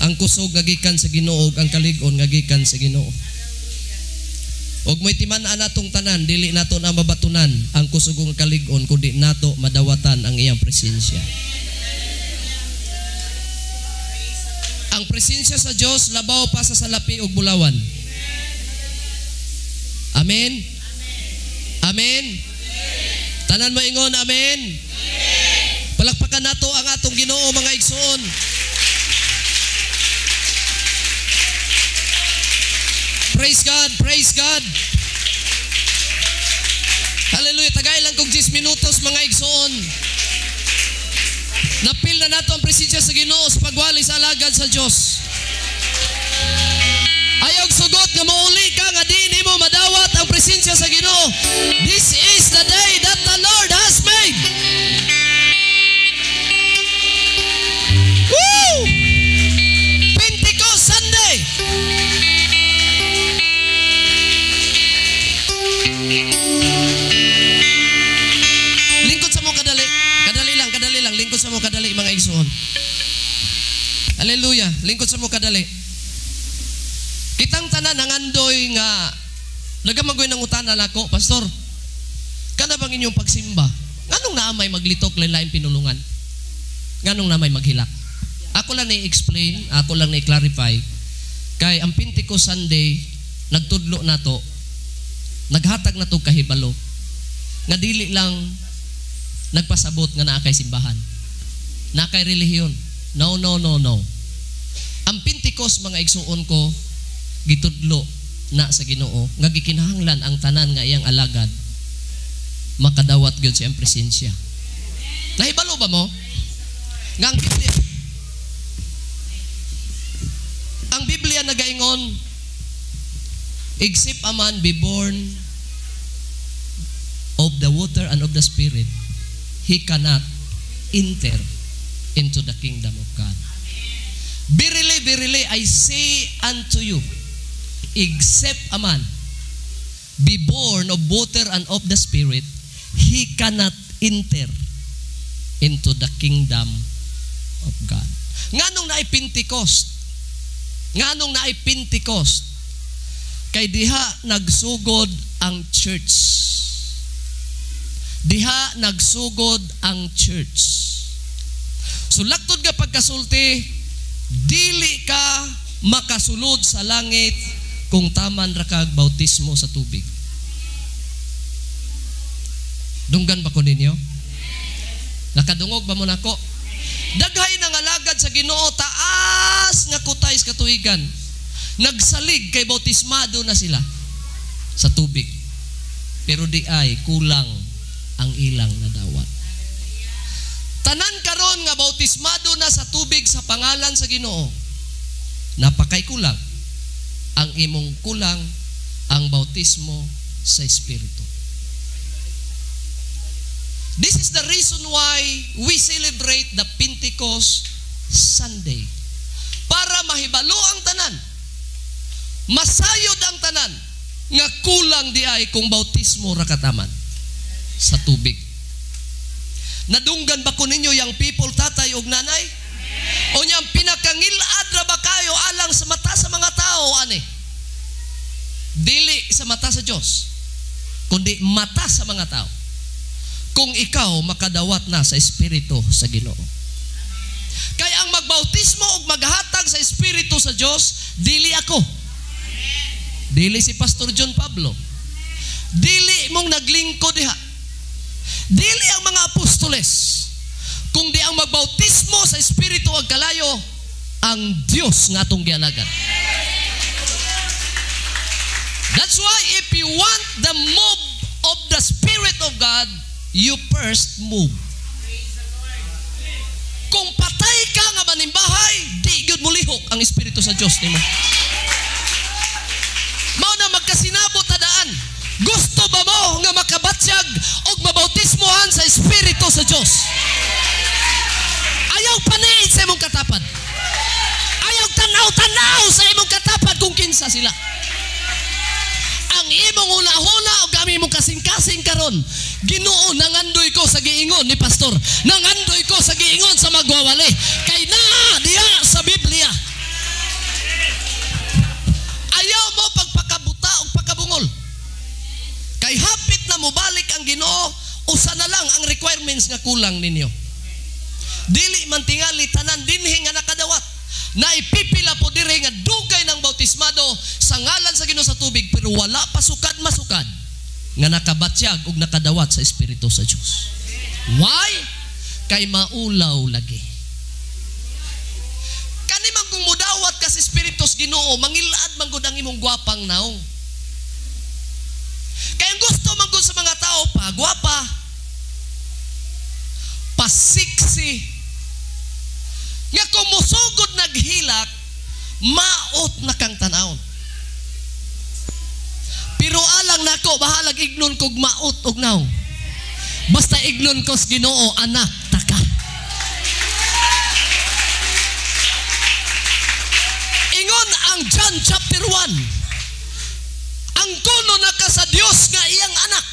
Ang kusog nga gikan sa Ginoo ug ang kalig-on nga gikan sa Ginoo. Og mo'y timan-an natong tanan, dili nato na mabatunan ang kusog ug kalig-on kundi nato madawatan ang iyang presensya. Ang presensya sa Dios labaw pa sa salapi ug bulawan. Amen. Amen. Tanan mo ingon amen. Palakpakan nato ang atong Ginoo mga igsoon. Praise God, praise God. Hallelujah. Tagay lang kong 10 minutos mga igsoon. Napil na nato ang presensya sa Ginoo sa pagwali sa alagad sa Dios. Ayaw sugot nga mauli ka nga di nimo madawat ang presensya sa Ginoo. This is the day that the Lord has made. Woo! Pentecost Sunday. Lingkod sa mo kadali. Kadali lang. Lingkod sa mo kadali mga igsoon. Hallelujah. Lingkod sa mo kadali. Kitang tanan nangandoy nga nagamagoy ng utana nako, pastor. Kana bang inyong pagsimba? Nganong naamay maglitok lain-lain pinulungan? Nganong naamay maghilak? Ako lang na-explain, ako lang na-clarify. Kay ang Pentecost Sunday nagtudlo nato. Naghatag na to kahibalo. Nga dili lang nagpasabot nga naa kay simbahan. Na kay relihiyon. No. Ang Pentecost mga igsuon ko gitudlo na sa Ginoo nga gikinahanglan ang tanan nga iyang alagad makadawat gyud sa iyang presensya. Nahibalo ba mo? Nga ang Biblia nagaingon except a man be born of the water and of the Spirit, he cannot enter into the kingdom of God. Verily, I say unto you, except a man be born of water and of the Spirit, he cannot enter into the kingdom of God. Nganong naay Pentecost? Nganong naay Pentecost? Kay diha nagsugod ang church. Diha nagsugod ang church. So laktod nga pagkasulti, dili ka makasulod sa langit kung taman ra kag bautismo sa tubig. Dunggan ba ko ninyo? Nakadungog ba mo nako? Daghay nang alagad sa Ginoo taas nga kutay sa katuigan. Nagsalig kay bautismado na sila sa tubig. Pero di ay kulang ang ilang nadawat. Tanan karon nga bautismado na sa tubig sa pangalan sa Ginoo. Napakay kulang. Ang imong kulang ang bautismo sa Espiritu. This is the reason why we celebrate the Pentecost Sunday. Para mahibalo ang tanan. Masayod ang tanan nga kulang di ay kung bautismo ra kataman sa tubig. Nadunggan ba ko ninyo yang people, tatay ug nanay? O niyang pinakangilad ra ba kayo alang sa mata sa mga tao ani? Dili sa mata sa Dios, kundi mata sa mga tao. Kung ikaw makadawat na sa Espiritu sa Ginoo. Kaya ang magbautismo ug maghatag sa Espiritu sa Dios, dili ako. Dili si Pastor John Pablo. Dili mong naglingkod diha. Dili ang mga apostoles. Kung di ang magbautismo sa Espiritu ag kalayo, ang Dios nga atong gialagad. That's why if you want the move of the Spirit of God, you first move. Kung patay ka nga manimbahay, di gyud mulihok ang Espiritu sa Dios nimo. Mao na magkasinabot tadaan. Gusto ba mo nga makabatsyag o mabautismohan sa Espiritu sa Diyos? Ayaw paniid sa imong katapad. Ayaw tanaw-tanaw sa imong katapad kung kinsa sila. Ang imong hula-hula o kami imong kasing-kasing karon, Ginoo, nangandoy ko sa giingon ni pastor. Nangandoy ko sa giingon sa magwawali. Kay naa diha sa Biblia Ginoo, usa na lang ang requirements nga kulang ninyo. Dili man tingali tanan dinhi nga nakadawat. Na ipipila po dire nga dugay ng bautismado sa ngalan sa Ginoo sa tubig, pero wala pa masukad nga nakabatsyag ug nakadawat sa Espiritu sa Dios. Why? Kay maulaw lagi. Kanimang kung mudawat ka sa Espiritu sa Ginoo, mangilaad man gud ang imong gwapang naong. Kaya gusto man gud sa mga tao pa gwapa, pasiksi, nga kung musugod naghilak, maot na kang tanawon. Pero alang nako, bahalag ignon kog maot og naw. Basta ignon ko sa Ginoo, anak taka. Ingon ang John chapter 1. Ang kuno na ka sa Dios nga iyang anak.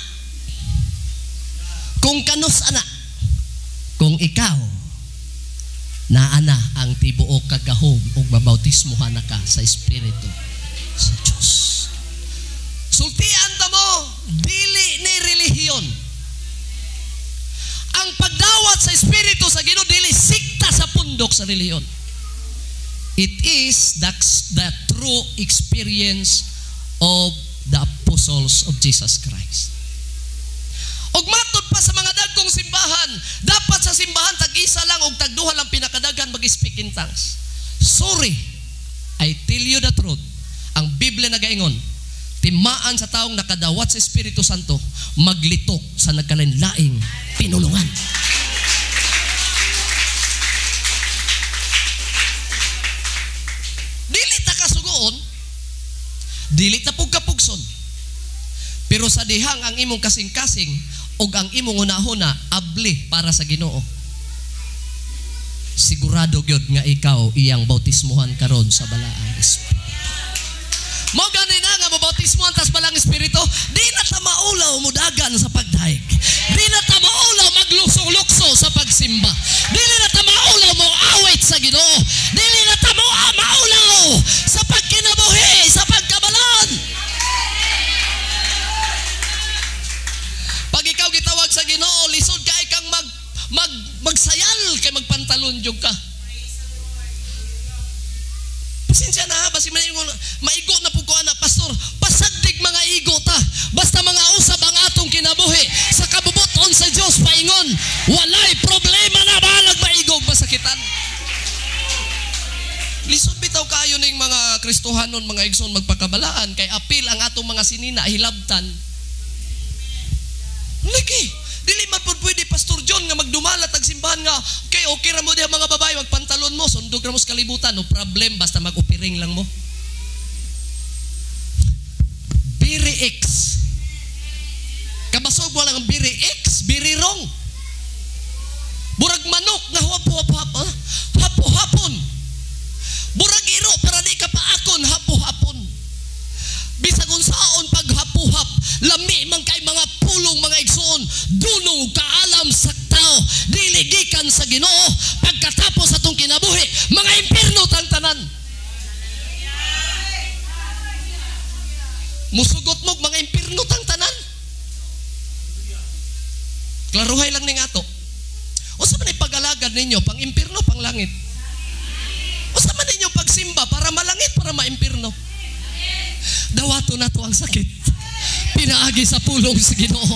Kung kanus anak, kung ikaw naana ang tibuok kagahom ug babautismohan na ka sa Espiritu sa Dios. Sultian ta mo, dili ni relihiyon. Ang pagdawat sa Espiritu sa Ginoo dili sikta sa pundok sa relihiyon. It is the true experience of the apostles of Jesus Christ. Og matod pa sa mga dagkong simbahan, dapat sa simbahan tag-isa lang og tagduha lang pinakadaghan mag-speak in tongues. Sorry, I tell you the truth. Ang Biblia nagaingon, timaan sa taong nakadawat sa Espiritu Santo, maglitok sa nagkalain-laing pinulungan. Dili ta kasugoon, dili ta pugkapugson. Pero sa dihang ang imong kasing-kasing ug ang imong unahuna abli para sa Ginoo, sigurado gyud nga ikaw iyang bautismohan karon sa balaang Espiritu. Mo gani na nga mabautismohan tas balang Espiritu, di na ta maulaw mudagan sa pagdaig. Di na ta maulaw magluso-lukso sa pagsimba. Dili na ta maulaw mo awit sa Ginoo. Dili na ta maulaw sa pagkinabuhi, sa pagkabalan. Pag ikaw gitawag sa Ginoo, lisod ka kang magsayal kay magpantalon jud ka. Pasensya na, basi maigo na po ko anak, pastor, pasagdig mga igo ta, basta mga usab ang atong kinabuhi, sa kabubuton sa Diyos, paingon, walay problema na balag maigog masakitan. Lisod bitaw kayo ning mga Kristohanon, mga igsoon magpakabalaan, kay apil ang atong mga sinina, hilabtan. Lagi, dili man po pwede, Pastor John, nga magdumalat ang simbahan nga, okay ra mo diha mga babae, magpantalon mo, sundog ra mo sa kalibutan, no problem, basta mag-upiring lang mo. Biri X. Kabasog mo lang ang biri X, biri wrong. Burag manok nga hapo-hapon. Burag iro, para di ka paakon, hapo-hapon. Bisag unsaon paghapuhap, lami man kay mga pulong mga igsoon, dunong kaalam sa tao, dili gikan sa Ginoo. Pagkatapos atong kinabuhi, mga impierno tang tanan. Musugot mo mga impierno tang tanan. Klaruhay lang ning ato. Usa man ay pag-alagad ninyo pang impierno pang langit? Usa man ninyo pagsimba para malangit para maimpierno? Dawato na to ang sakit. Pinaagi sa pulong sa Ginoo.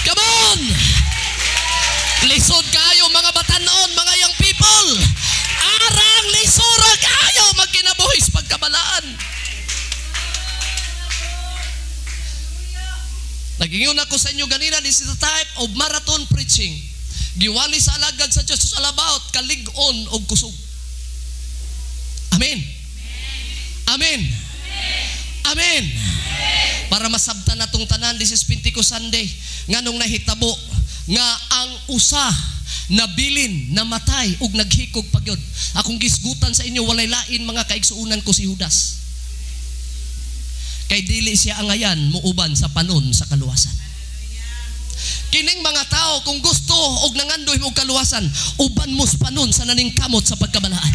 Come on! Lisod kayo mga batanon, mga young people. Arang lisura kayo magkinabuhis pagkabalaan. Nagingon ako sa inyo ganina, this is a type of marathon preaching. Giwali sa alagad sa Diyos, all about kalig-on o kusog. Amen. Amen. Amen. Para masabtan natong tanan, this is Pentecost Sunday, nganong nahitabo nga ang usa nabilin, namatay ug naghikog pagyod. Akong gisgutan sa inyo, walay lain mga kaigsuunan ko si Judas. Kay dili siya angayan muuban sa panon sa kaluwasan. Kining mga tao kung gusto og nangandoy og kaluwasan, uban mo sa panon sa naningkamot sa pagkabalaan.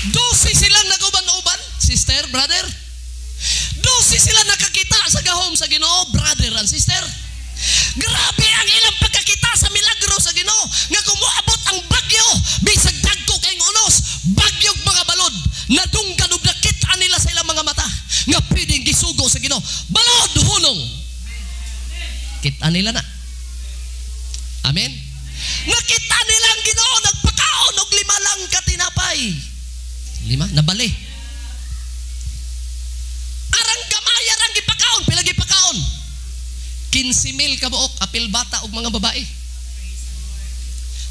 Dosi silang naguban-uban, sister, brother. 12 sila nakakita sa gahom sa Ginoo, brother and sister. Grabe ang ilang pagkakita sa milagro sa Ginoo. Nga kumuabot ang bagyo, bisag dagko kay unos, bagyog mga balod, nadunggan ug nakita nila sa ilang mga mata nga pwedeng gisugo sa Ginoo. Balod hunong. Kita nila na. Amen. Nakita nila ang Ginoo nagpakaon og 5 lang ka tinapay. 5 nabali. Arang gamay arang gipakaon, pila gipakaon? 15,000 ka buok, apil bata ug mga babae.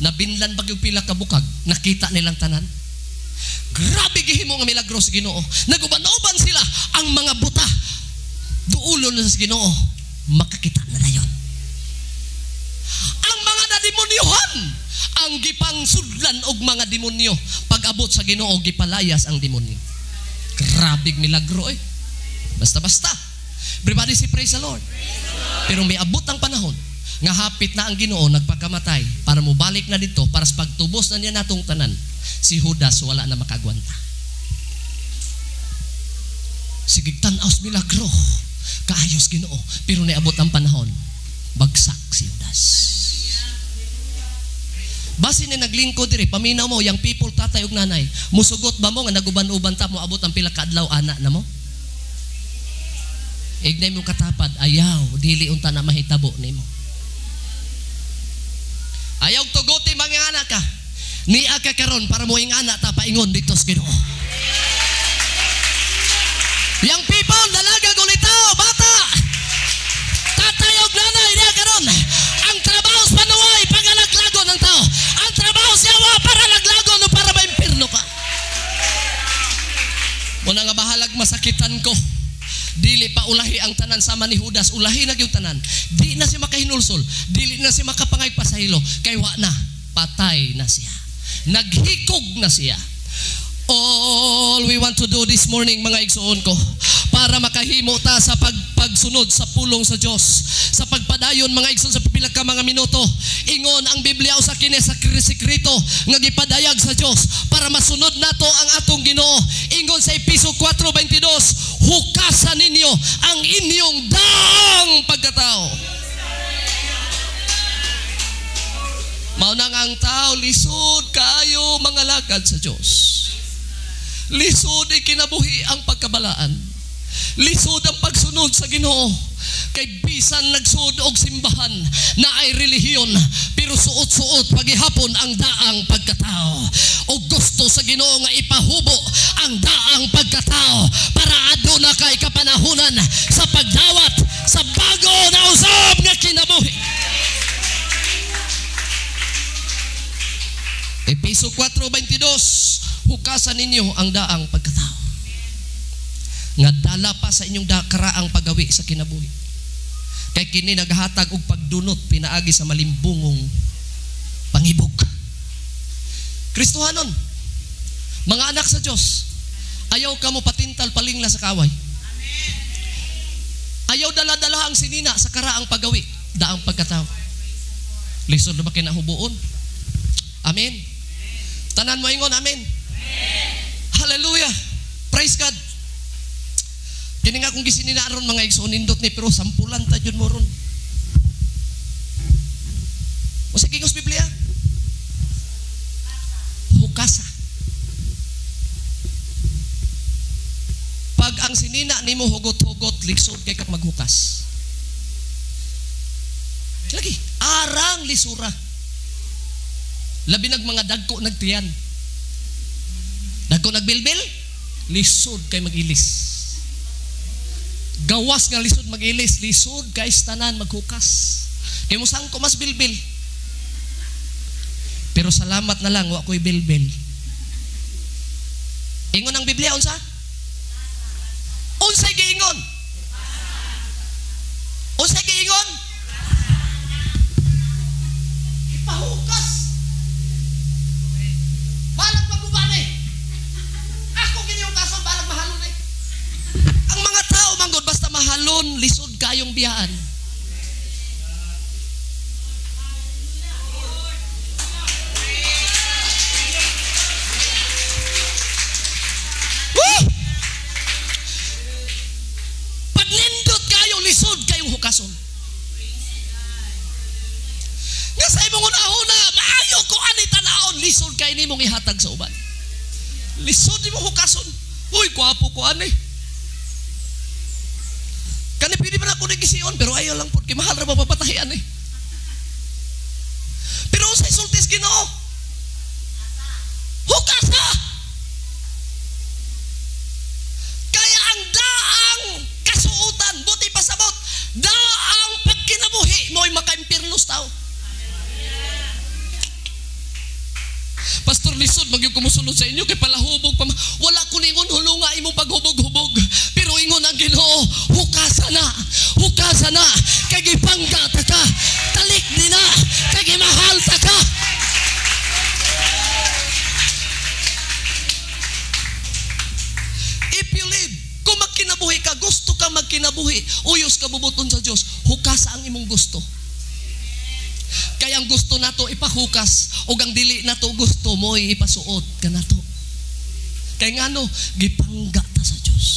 Nabinlan bagyog pila ka bukag, nakita nilang tanan. Grabe gihimo nga milagro sa Ginoo. Naguban-uban sila ang mga buta. Duulon na sa Ginoo, makakita na dayon. Ang mga nademonyohan, ang gipangsudlan og mga demonyo, pag-abot sa Ginoo gipalayas ang demonyo. Grabig milagro eh. Basta-basta. Everybody say praise the Lord. Pero may abot ang panahon nga hapit na ang Ginoo nagpakamatay para mo balik na dito para sa pagtubos na niya natong tanan. Si Judas wala na makagwanta. Sige tan-aos milagro. Kaayos Ginoo, pero naabot ang panahon bagsak si Judas. Basi ni naglingkod diri, paminaw mo yang people tatay ug nanay, musugot ba mo nga naguban-uban ta mo abot ang pila ka adlaw ana na mo? Ignay mo katapad, ayaw, dili unta na mahitabo nimo. Ayaw tuguti mga anak ka. Niya ka karon para mo ingana ta paingon dito sa Ginoo. Young people, dalaga gulitaw, bata. Tatay ug nanay niya karon. Ang trabaho sa panuway pagalaglagon ng tao. Ang trabaho siya wa para laglagon o para maimpirno ka. Muna nga bahalag masakitan ko. Dili pa ulahi ang tanan sama ni Judas, ulahi na gyud tanan. Di na siya makahinulsol, dili na siya makapangay pa sa hilo, kay wa na, patay na siya. Naghikog na siya. All we want to do this morning, mga igsoon ko, para makahimo ta sa pagsunod sa pulong sa Dios, sa pagpadayon mga igsoon sa pipila ka mga minuto, ingon ang Biblia usa kini sa sikreto nga gipadayag sa Dios para masunod nato ang atong Ginoo. Ingon sa Episo 4:22, hukasan ninyo ang inyong daang pagkatao. Mao nang ang tao lisod kayo mga lagad sa Dios. Lisod ay kinabuhi ang pagkabalaan. Lisod ang pagsunod sa Ginoo. Kay bisan nagsuod og simbahan na ay relihiyon, pero suot-suot paghihapon ang daang pagkatao. O gusto sa Ginoo nga ipahubo ang daang pagkatao para aduna kay kapanahunan sa pagdawat sa bago na usab nga kinabuhi. Episo 4:22, hukasan ninyo ang daang pagkatao. Nga dala pa sa inyong karaang pagawi sa kinabuhi. Kay kini naghatag og pagdunot pinaagi sa malimbungong pangibog. Kristohanon, mga anak sa Dios, ayaw ka mo patintal palingla sa kaway. Ayaw dala-dala ang sinina sa karaang pagawi, daang pagkatao. Lisod na ba kinahubuon? Amen. Tanan mo ingon, amen. Hallelujah. Praise God. Kini nga kung gisinina ron mga igsoon nindot ni pero sampulan ta jud mo ron. O sa kingos Biblia? Hukasa. Pag ang sinina nimo hugot-hugot, liksod kay kag maghukas. Lagi, arang lisura. Labi nag mga dagko nagtiyan. Dagko nagbilbil, lisod kay magilis. Gawas nga lisod magilis, lisod kay tanan maghukas. Kay mo sang ko mas bilbil. Pero salamat na lang wa ko'y bilbil. Ingon ang Biblia unsa? Unsay giingon? Unsay giingon? Ipahukas. Balag magubane. Ako giniung kaso balag mahalon eh. Ang mga tao manggod basta mahalon, lisod kayong biyaan. Woo! sa imong una-una, maayo ko ani tanaon, lisod kay nimong ihatag sa uban. Lisod nimo hukason. Uy, gwapo ko ani. Kani pwede ba na ako nagisiyon, pero ayaw lang po, kay mahal ra mapapatahian eh. Pero sa isultis Ginoo, hukasa. Kaya ang daang kasuutan, buti pasabot, daang pagkinabuhi mo'y makaimpirnos tao. Pastor, lisod magyud kumusulod sa inyo kay palahubog pa. Wala ko ningon hulunga imong paghubog-hubog, pero ingon ang Ginoo, hukasa na, hukasa na, kay gipangga ta ka, talik din na, kay gimahal ta ka. If you live, kung magkinabuhi ka, gusto ka magkinabuhi, uyos ka bubuton sa Dios, hukasa ang imong gusto. Kaya ang gusto nato ipahukas o ang dili nato gusto mo ipasuot ka nato. Kaya nga no, gipangga ta sa Diyos.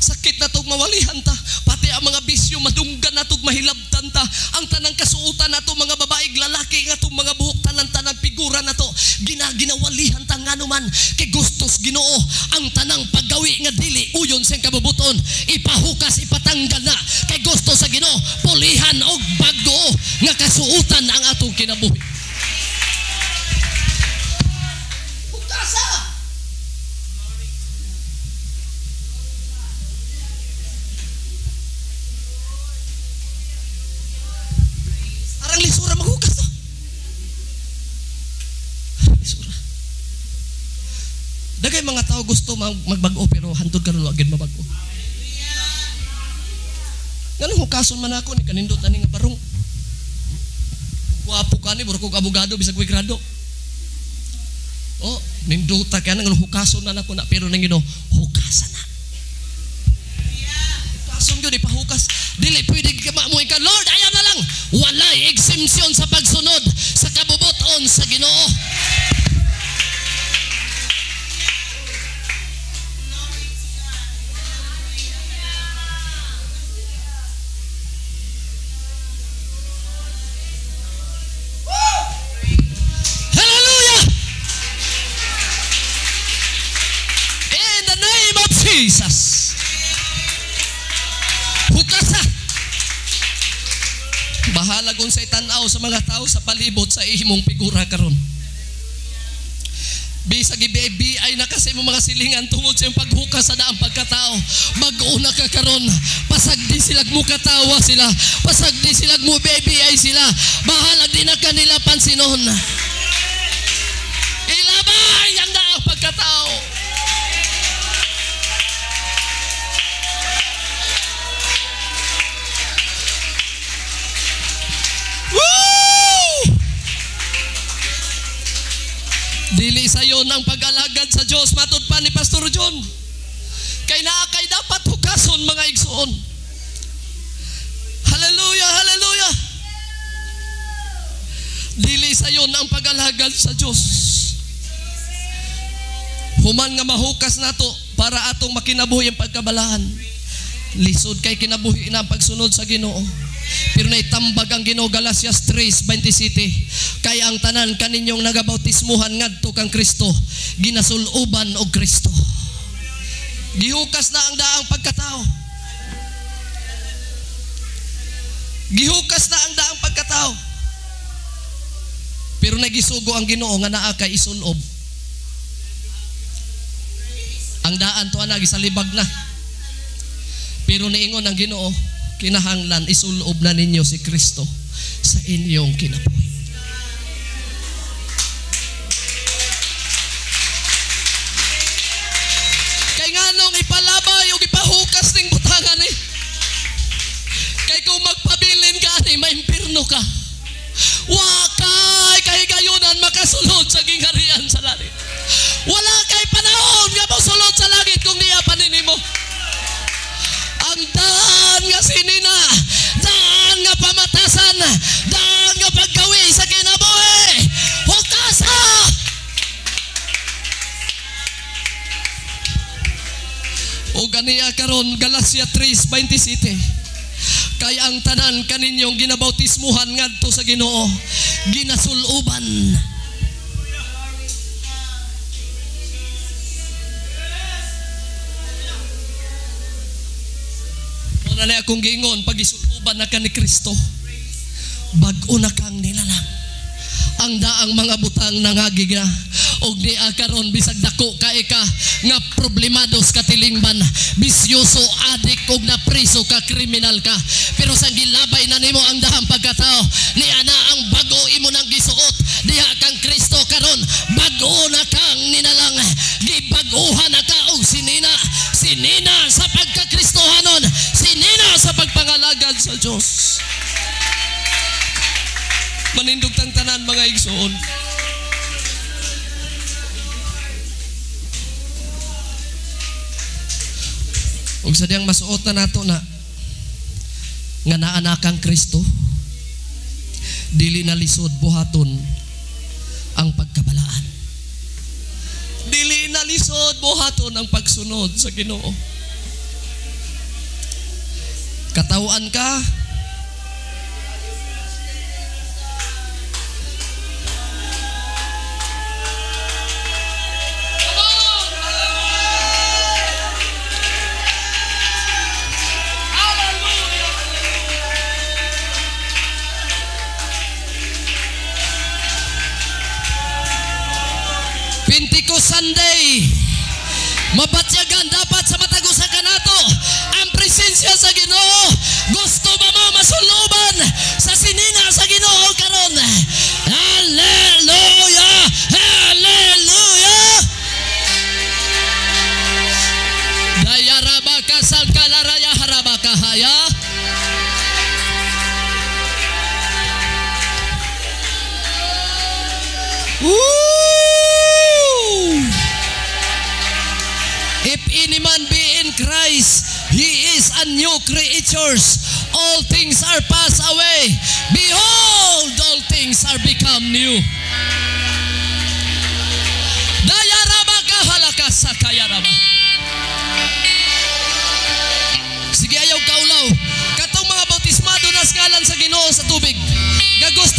Sakit natog mawalihan ta, pati ang mga bisyo madunggan natog mahilabtan ta, ang tanang kasuutan nato mga babaeng lalaki nga itong mga buhok tanan-tanang figura nato, ginawalihan ta nga naman kay gustos Ginoo ang tanang paggawi nga dili uyon siyang kabubuton, ipahukas ipatanggal na kay gusto sa Ginoo, pulihan og bagdo nga kasuutan ang atong kinabuhi. Hukasa. Arang lisura maghukas to. Lisura. Dagay mga tao gusto magbago pero hantod karon wa gid mabago. Ganun hukason man ako ni kanindot ani nga barong. Wapo ka ni, burko abogado, bisag ko'y grado. Oh, ninduta ka na, hukason na ako na, pero nang Ginoo, hukasan na. Hukason yun, ipahukas. Dili, pwede ka maamuin ka, Lord, ayaw na lang. Walay exemption sa pagsunod, sa kabubuton sa Ginoo. Jesus. Hukasa. Bahala kung sa itanaw sa mga tao sa palibot sa imong figura karon. Bisag i-BBI na kasi mo mga silingan tungod sa paghukas sa daang pagkatao. Mag-una ka karon, pasag di silag mo katawa sila, pasag di silag mo BBI sila, bahala di na kanila pansinon. Ilabay ang daang pagkatao. Dili sayon ang pag-alagad sa Diyos, matod pa ni Pastor John. Kay naakay dapat hukason mga igsoon. Hallelujah, hallelujah. Dili sayon ang pag-alagad sa Diyos. Human nga mahukas nato para atong makinabuhi ang pagkabalahan. Lisod kay kinabuhi na ang pagsunod sa Ginoo. Pero naitambag ang Ginoo Galatias 3:27, kaya ang tanan kaninyong nagabautismuhan ngadto kang Kristo, ginasuluban og Kristo. Gihukas na ang daang pagkatao. Gihukas na ang daang pagkatao. Pero nagisugo ang Ginoo nga naa kay isulob. Ang daan to ana gisalibag na. Pero niingon ang Ginoo, kinahanglan isulob na ninyo si Kristo sa inyong kinabuhi. Kay nganong ipalabay o ipahukas ning butangan ni. Kay kung magpabilin ka ni maimpirno ka. Wakay kay gayunan makasulod sa gingharian sa langit. Wala kay panahon nga mosulod sa langit kung niya paninimo. Ang daan nga sinina, daan nga pamatasan, daan nga paggawi sa kinabuhi, hukasa. O ganiya karon Galatia 3:27, Kay ang tanan kaninyong ginabautismuhan ngadto sa Ginoo, ginasuluban. Muna na akong giingon, pag isuluban na ka ni Kristo, bag-o na kang nilalang. Ang daang mga butang nangagiga og di karon bisag dako kay ka nga problemados ka tilingban, bisyoso, adik og napriso ka, kriminal ka, pero sa gilabay na nimo ang dahang pagkatao, niya na ang bago imo nang gisuot, diha kang Kristo karon, bago na kang ninalang, gibaguhan na ka og sinina sa pagkakristohanon, sinina sa pagpangalagad sa Dios. Manindog tang tanan mga igsoon. Ug sadyang masuot na nato na nga naa kang Kristo, dili na lisod buhaton ang pagkabalaan. Dili na lisod buhaton ang pagsunod sa Ginoo. Katawaan ka, Sunday, mabatyagan dapat sa matagusa ka nato ang presensya sa Ginoo. Gusto ba mo masuluban sa sinina sa Ginoo karon? Hallelujah! Hallelujah! Dayarabaka salkalaraya harabaka haya. If any man be in Christ, he is a new creature. All things are passed away. Behold, all things are become new. Dayaraba kahalaka sa kayaraba. Sige, ayaw kaulaw. Katong mga bautismado na skalan sa Ginoo sa tubig. Gagos